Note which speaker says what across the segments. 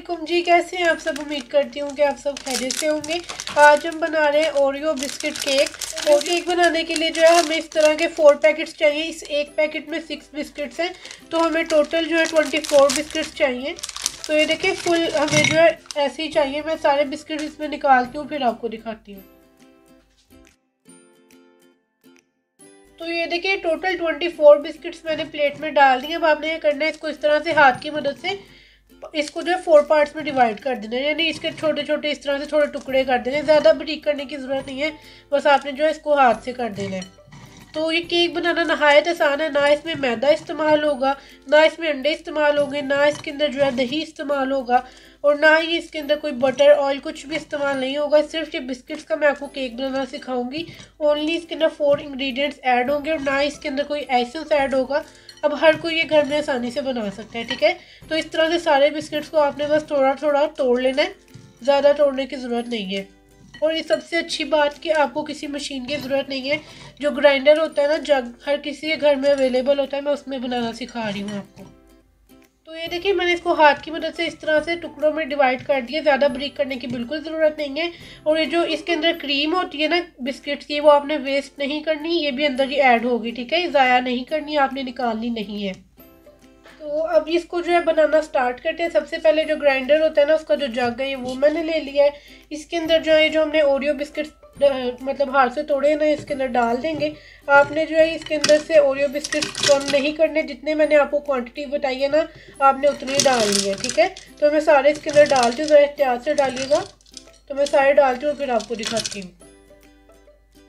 Speaker 1: वालेकुम जी, कैसे हैं आप सब। उम्मीद करती हूँ कि आप सब खैरियत से होंगे। आज हम बना रहे हैं ओरियो बिस्किट केक। और केक बनाने के लिए जो है हमें इस तरह के 4 पैकेट्स चाहिए। इस एक पैकेट में 6 बिस्किट्स हैं, तो हमें टोटल जो है 24 बिस्किट्स चाहिए। तो ये देखिए फुल हमें जो है ऐसे ही चाहिए। मैं सारे बिस्किट इसमें निकालती हूँ फिर आपको दिखाती हूँ। तो ये देखिए टोटल 24 बिस्किट्स मैंने प्लेट में डाल दिए। अब आपने ये करना है, इसको इस तरह से हाथ की मदद से इसको जो है 4 पार्ट्स में डिवाइड कर देना है, यानी इसके छोटे छोटे इस तरह से थोड़े टुकड़े कर देने। ज़्यादा बारीक करने की ज़रूरत नहीं है, बस आपने जो है इसको हाथ से कर देना है। तो ये केक बनाना नहायत आसान है। ना इसमें मैदा इस्तेमाल होगा, ना इसमें अंडे इस्तेमाल होंगे, ना इसके अंदर जो है दही इस्तेमाल होगा, और ना ही इसके अंदर कोई बटर ऑयल कुछ भी इस्तेमाल नहीं होगा। सिर्फ ये बिस्किट्स का मैं आपको केक बनाना सिखाऊंगी। ओनली इसके अंदर 4 इंग्रेडिएंट्स ऐड होंगे और ना इसके अंदर कोई एसेंस ऐड होगा। अब हर कोई ये घर में आसानी से बना सकता है, ठीक है। तो इस तरह से सारे बिस्किट्स को आपने बस थोड़ा थोड़ा तोड़ लेना है, ज़्यादा तोड़ने की ज़रूरत नहीं है। और ये सबसे अच्छी बात कि आपको किसी मशीन की ज़रूरत नहीं है। जो ग्राइंडर होता है ना, जग हर किसी के घर में अवेलेबल होता है, मैं उसमें बनाना सिखा रही हूँ आपको। तो ये देखिए मैंने इसको हाथ की मदद से इस तरह से टुकड़ों में डिवाइड कर दिया। ज़्यादा बारीक करने की बिल्कुल ज़रूरत नहीं है। और ये जो इसके अंदर क्रीम होती है ना बिस्किट्स की, वो आपने वेस्ट नहीं करनी, ये भी अंदर ही ऐड होगी, ठीक है। ज़ाया नहीं करनी, आपने निकालनी नहीं है। तो अब इसको जो है बनाना स्टार्ट करते हैं। सबसे पहले जो ग्राइंडर होता है ना, उसका जो जग है वो मैंने ले लिया है। इसके अंदर जो है जो हमने ओरियो बिस्किट मतलब हाथ से तोड़े ना, इसके अंदर डाल देंगे। आपने जो है इसके अंदर से ओरियो बिस्किट कम नहीं करने, जितने मैंने आपको क्वांटिटी बताई है ना, आपने उतनी ही डालनी है, ठीक है। तो मैं सारे इसके अंदर डालती हूँ, ज़रा एहतियात से डालिएगा। तो मैं सारे डालती हूँ फिर आपको दिखाती हूँ।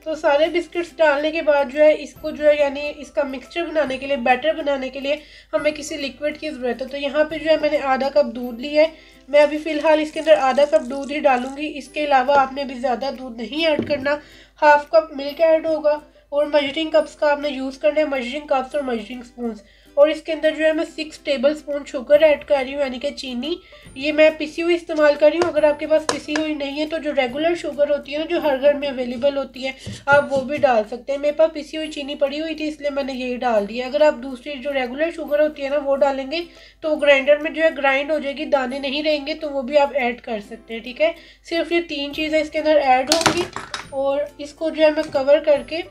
Speaker 1: तो सारे बिस्किट्स डालने के बाद जो है इसको जो है यानी इसका मिक्सचर बनाने के लिए, बैटर बनाने के लिए हमें किसी लिक्विड की ज़रूरत है। तो यहाँ पे जो है मैंने आधा कप दूध लिया है। मैं अभी फ़िलहाल इसके अंदर आधा कप दूध ही डालूंगी। इसके अलावा आपने अभी ज़्यादा दूध नहीं ऐड करना। हाफ कप मिल्क ऐड होगा और मेजरिंग कप्स का आपने यूज़ करना है, मेजरिंग कप्स और मेजरिंग स्पून्स। और इसके अंदर जो है मैं 6 टेबल स्पून शुगर ऐड कर रही हूँ, यानी कि चीनी। ये मैं पिसी हुई इस्तेमाल कर रही हूँ। अगर आपके पास पिसी हुई नहीं है तो जो रेगुलर शुगर होती है ना, जो हर घर में अवेलेबल होती है, आप वो भी डाल सकते हैं। मेरे पास पिसी हुई चीनी पड़ी हुई थी, इसलिए मैंने यही डाल दिया। अगर आप दूसरी जो रेगुलर शुगर होती है ना वो डालेंगे तो ग्राइंडर में जो है ग्राइंड हो जाएगी, दाने नहीं रहेंगे, तो वो भी आप ऐड कर सकते हैं, ठीक है। सिर्फ ये 3 चीज़ें इसके अंदर ऐड होंगी। और इसको जो है मैं कवर करके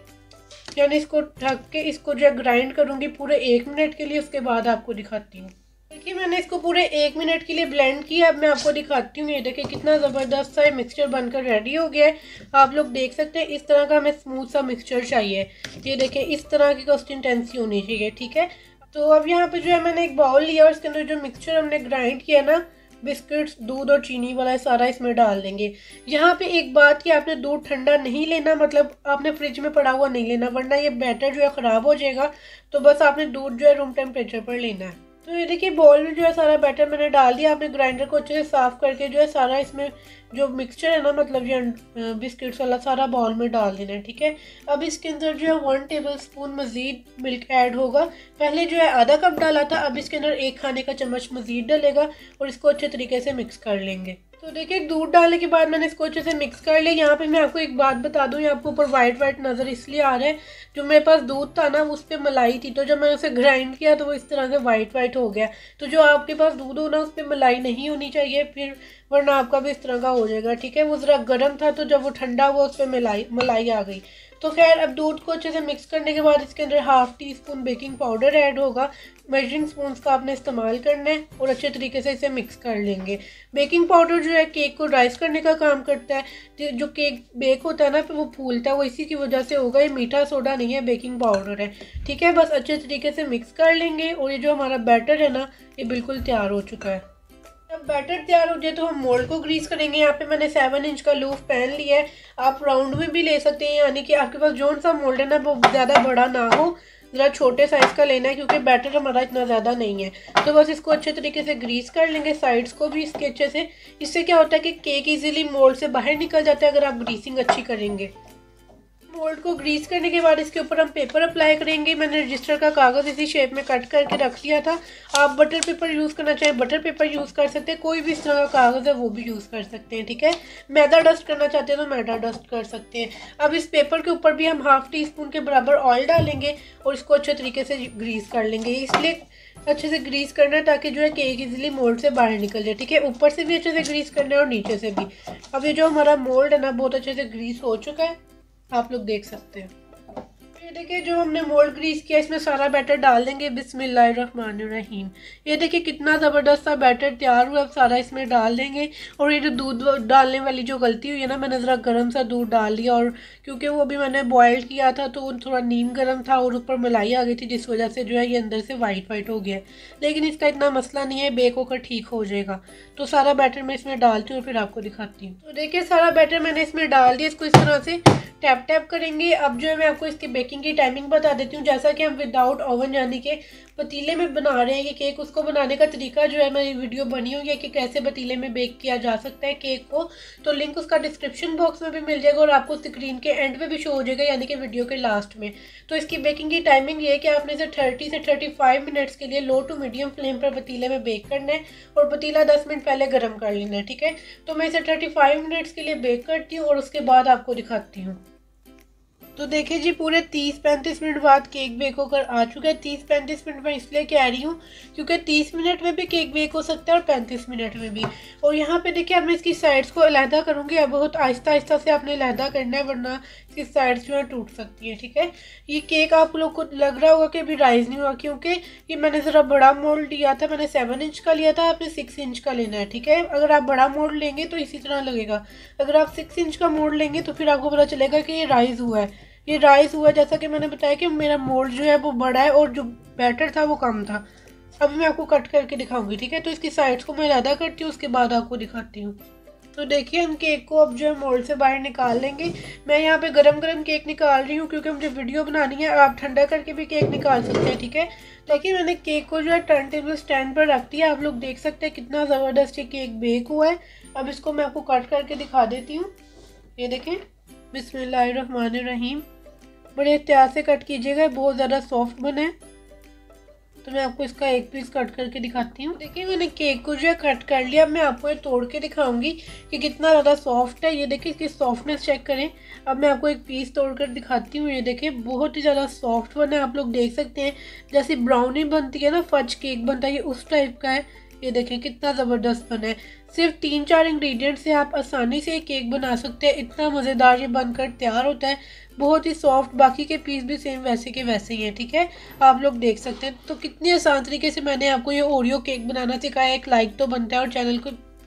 Speaker 1: यानी इसको ढक के इसको जो है ग्राइंड करूँगी पूरे 1 मिनट के लिए। उसके बाद आपको दिखाती हूँ। देखिए मैंने इसको पूरे 1 मिनट के लिए ब्लेंड किया। अब मैं आपको दिखाती हूँ। ये देखिए कितना ज़बरदस्त सा मिक्सचर बनकर रेडी हो गया है। आप लोग देख सकते हैं इस तरह का हमें स्मूथ सा मिक्सचर चाहिए। ये देखिए इस तरह की कंसिस्टेंसी होनी चाहिए, ठीक है। तो अब यहाँ पे जो है मैंने एक बाउल लिया और इसके अंदर जो मिक्सचर हमने ग्राइंड किया ना, बिस्किट्स, दूध और चीनी वाला, सारा इसमें डाल देंगे। यहाँ पे एक बात कि आपने दूध ठंडा नहीं लेना, मतलब आपने फ्रिज में पड़ा हुआ नहीं लेना, वरना ये बैटर जो है ख़राब हो जाएगा। तो बस आपने दूध जो है रूम टेम्परेचर पर लेना है। तो ये देखिए बॉल में जो है सारा बैटर मैंने डाल दिया। आपने ग्राइंडर को अच्छे से साफ़ करके जो है सारा इसमें जो मिक्सचर है ना, मतलब ये बिस्किट्स वाला, सारा बॉल में डाल देना है, ठीक है। अब इसके अंदर जो है 1 टेबल स्पून मज़ीद मिल्क ऐड होगा। पहले जो है आधा कप डाला था, अब इसके अंदर 1 खाने का चम्मच मज़ीद डलेगा और इसको अच्छे तरीके से मिक्स कर लेंगे। तो देखिए दूध डालने के बाद मैंने इसको अच्छे से मिक्स कर लिया। यहाँ पे मैं आपको एक बात बता दूँ, यहाँ आपको ऊपर वाइट वाइट नज़र इसलिए आ रहा है, जो मेरे पास दूध था ना उस पर मलाई थी, तो जब मैंने उसे ग्राइंड किया तो वो इस तरह से वाइट वाइट हो गया। तो जो आपके पास दूध हो ना, उस पर मलाई नहीं होनी चाहिए, फिर वरना आपका भी इस तरह का हो जाएगा, ठीक है। वो ज़रा गर्म था, तो जब वो ठंडा हुआ उस पर मलाई आ गई। तो खैर अब दूध को अच्छे से मिक्स करने के बाद इसके अंदर ½ टीस्पून बेकिंग पाउडर ऐड होगा। मेजरिंग स्पून्स का आपने इस्तेमाल करना है और अच्छे तरीके से इसे मिक्स कर लेंगे। बेकिंग पाउडर जो है केक को राइस करने का काम करता है। जो केक बेक होता है ना फिर वो फूलता है, वो इसी की वजह से होगा। ये मीठा सोडा नहीं है, बेकिंग पाउडर है, ठीक है। बस अच्छे तरीके से मिक्स कर लेंगे और ये जो हमारा बैटर है ना, ये बिल्कुल तैयार हो चुका है। जब बैटर तैयार हो जाए तो हम मोल्ड को ग्रीस करेंगे। यहाँ पे मैंने 7 इंच का लूफ पैन लिया है। आप राउंड में भी ले सकते हैं, यानी कि आपके पास जो सा मोल्ड है ना वो ज़्यादा बड़ा ना हो, ज़रा छोटे साइज़ का लेना है, क्योंकि बैटर हमारा इतना ज़्यादा नहीं है। तो बस इसको अच्छे तरीके से ग्रीस कर लेंगे, साइड्स को भी इसके अच्छे से। इससे क्या होता है कि केक इजीली मोल्ड से बाहर निकल जाता है अगर आप ग्रीसिंग अच्छी करेंगे। मोल्ड को ग्रीस करने के बाद इसके ऊपर हम पेपर अप्लाई करेंगे। मैंने रजिस्टर का कागज़ इसी शेप में कट करके रख लिया था। आप बटर पेपर यूज़ करना चाहें बटर पेपर यूज़ कर सकते हैं, कोई भी इस तरह का कागज़ है वो भी यूज़ कर सकते हैं, ठीक है। मैदा डस्ट करना चाहते हैं तो मैदा डस्ट कर सकते हैं। अब इस पेपर के ऊपर भी हम ½ टीस्पून के बराबर ऑयल डालेंगे और इसको अच्छे तरीके से ग्रीस कर लेंगे। इसलिए अच्छे से ग्रीस करना है ताकि जो है केक इजीली मोल्ड से बाहर निकल जाए, ठीक है। ऊपर से भी अच्छे से ग्रीस करना है और नीचे से भी। अब ये जो हमारा मोल्ड है ना बहुत अच्छे से ग्रीस हो चुका है, आप लोग देख सकते हैं। ये देखिए जो हमने मोल्ड ग्रीस किया इसमें सारा बैटर डाल देंगे। बिस्मिल्लाहिर्रहमानिर्रहीम। ये देखिए कितना ज़बरदस्त सा बैटर तैयार हुआ। अब सारा इसमें डाल देंगे। और ये जो दूध डालने वाली जो गलती हुई है ना, मैंने ज़रा गर्म सा दूध डाल लिया, और क्योंकि वो भी मैंने बॉयल किया था तो थोड़ा नीम गर्म था और ऊपर मलाई आ गई थी, जिस वजह से जो है ये अंदर से वाइट हो गया है। लेकिन इसका इतना मसला नहीं है, बेक होकर ठीक हो जाएगा। तो सारा बैटर मैं इसमें डालती हूँ और फिर आपको दिखाती हूँ। तो देखिए सारा बैटर मैंने इसमें डाल दिया। इसको इस तरह से टैप करेंगे। अब जो है मैं आपको इसकी बेकिंग की टाइमिंग बता देती हूँ। जैसा कि हम विदाउट ओवन यानी कि पतीले में बना रहे हैं ये केक, उसको बनाने का तरीका जो है मेरी वीडियो बनी हुई है कि कैसे पतीले में बेक किया जा सकता है केक को। तो लिंक उसका डिस्क्रिप्शन बॉक्स में भी मिल जाएगा और आपको स्क्रीन के एंड पे भी शो हो जाएगा, यानी कि वीडियो के लास्ट में। तो इसकी बेकिंग की टाइमिंग ये है कि आपने इसे 30 से 35 मिनट्स के लिए लो टू मीडियम फ्लेम पर पतीले में बेक करना है और पतीला 10 मिनट पहले गर्म कर लेना है, ठीक है। तो मैं इसे 35 मिनट्स के लिए बेक करती हूँ और उसके बाद आपको दिखाती हूँ। तो देखिए जी पूरे 30-35 मिनट बाद केक बेक होकर आ चुका है। 30-35 मिनट में इसलिए कह रही हूँ क्योंकि 30 मिनट में भी केक बेक हो सकता है और 35 मिनट में भी। और यहाँ पे देखिए अब मैं इसकी साइड्स को अलहदा करूँगी। अब बहुत आहिस्ता से आपने अलहदा करना है वरना इसकी साइड्स जो है टूट सकती है, ठीक है। ये केक आप लोग को लग रहा होगा कि अभी राइज़ नहीं हुआ, क्योंकि ये मैंने ज़रा बड़ा मोल्ड लिया था। मैंने 7 इंच का लिया था, आपने 6 इंच का लेना है, ठीक है। अगर आप बड़ा मोल्ड लेंगे तो इसी तरह लगेगा। अगर आप 6 इंच का मोल्ड लेंगे तो फिर आपको पता चलेगा कि ये राइज़ हुआ है। ये राइस हुआ जैसा कि मैंने बताया कि मेरा मोल्ड जो है वो बड़ा है और जो बैटर था वो कम था। अभी मैं आपको कट करके दिखाऊंगी, ठीक है। तो इसकी साइड्स को मैं अलग करती हूँ, उसके बाद आपको दिखाती हूँ। तो देखिए हम केक को अब जो है मोल्ड से बाहर निकाल लेंगे। मैं यहाँ पे गरम केक निकाल रही हूँ क्योंकि मुझे वीडियो बनानी है। आप ठंडा करके भी केक निकाल सकते हैं, ठीक है। देखिए मैंने केक को जो है टर्न टेबल स्टैंड पर रख दिया। आप लोग देख सकते हैं कितना ज़बरदस्त ये केक बेक हुआ है। अब इसको मैं आपको कट करके दिखा देती हूँ। ये देखें, बिस्मिल्लाहिर्रहमानिर्रहीम। बड़े एहतियात से कट कीजिएगा, बहुत ज़्यादा सॉफ्ट बना है। तो मैं आपको इसका एक पीस कट करके दिखाती हूँ। देखिए मैंने केक को जो है कट कर लिया। अब मैं आपको ये तोड़ के दिखाऊंगी कि कितना ज़्यादा सॉफ्ट है। ये देखिए इसकी सॉफ्टनेस चेक करें। अब मैं आपको एक पीस तोड़कर दिखाती हूँ। ये देखिए बहुत ही ज़्यादा सॉफ्ट बना है। आप लोग देख सकते हैं जैसे ब्राउनी बनती है ना, फज केक बनता है, ये उस टाइप का है। ये देखें कितना ज़बरदस्त बना है। सिर्फ 3-4 इंग्रेडिएंट से आप आसानी से केक बना सकते हैं। इतना मज़ेदार ये बनकर तैयार होता है, बहुत ही सॉफ्ट। बाकी के पीस भी सेम वैसे के वैसे ही हैं, ठीक है। आप लोग देख सकते हैं। तो कितनी आसान तरीके से मैंने आपको ये ओरियो केक बनाना सिखाया। एक लाइक तो बनता है और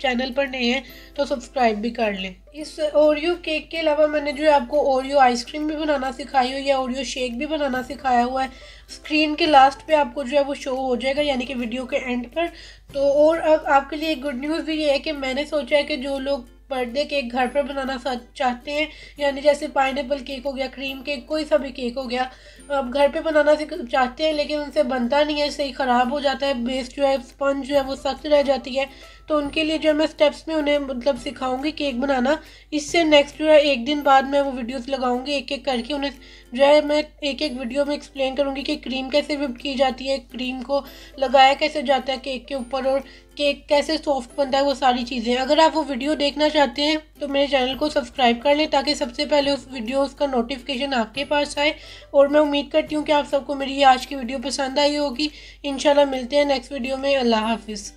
Speaker 1: चैनल पर नए हैं तो सब्सक्राइब भी कर लें। इस ओरियो केक के अलावा मैंने जो है आपको ओरियो आइसक्रीम भी बनाना सिखाई हुई है, ओरियो शेक भी बनाना सिखाया हुआ है। स्क्रीन के लास्ट पे आपको जो है वो शो हो जाएगा, यानी कि वीडियो के एंड पर। तो और अब आपके लिए एक गुड न्यूज़ भी ये है कि मैंने सोचा है कि जो लोग बर्थडे केक घर पर बनाना चाहते हैं, यानी जैसे पाइनएप्पल केक हो गया, क्रीम केक, कोई सा भी केक हो गया, अब घर पे बनाना चाहते हैं लेकिन उनसे बनता नहीं है, सही ख़राब हो जाता है, बेस जो है स्पंज जो है वो सख्त रह जाती है। तो उनके लिए जो मैं स्टेप्स में उन्हें मतलब सिखाऊंगी केक बनाना। इससे नेक्स्ट जो है एक दिन बाद मैं वो वीडियोस लगाऊंगी एक एक करके। उन्हें जो है मैं एक एक वीडियो में एक्सप्लेन करूंगी कि क्रीम कैसे व्हिप की जाती है, क्रीम को लगाया कैसे जाता है केक के ऊपर, और केक कैसे सॉफ्ट बनता है, वो सारी चीज़ें। अगर आप वो वीडियो देखना चाहते हैं तो मेरे चैनल को सब्सक्राइब कर लें ताकि सबसे पहले उस वीडियोस का नोटिफिकेशन आपके पास आए। और मैं उम्मीद करती हूँ कि आप सबको मेरी आज की वीडियो पसंद आई होगी। इंशाल्लाह मिलते हैं नेक्स्ट वीडियो में। अल्लाह हाफिज़।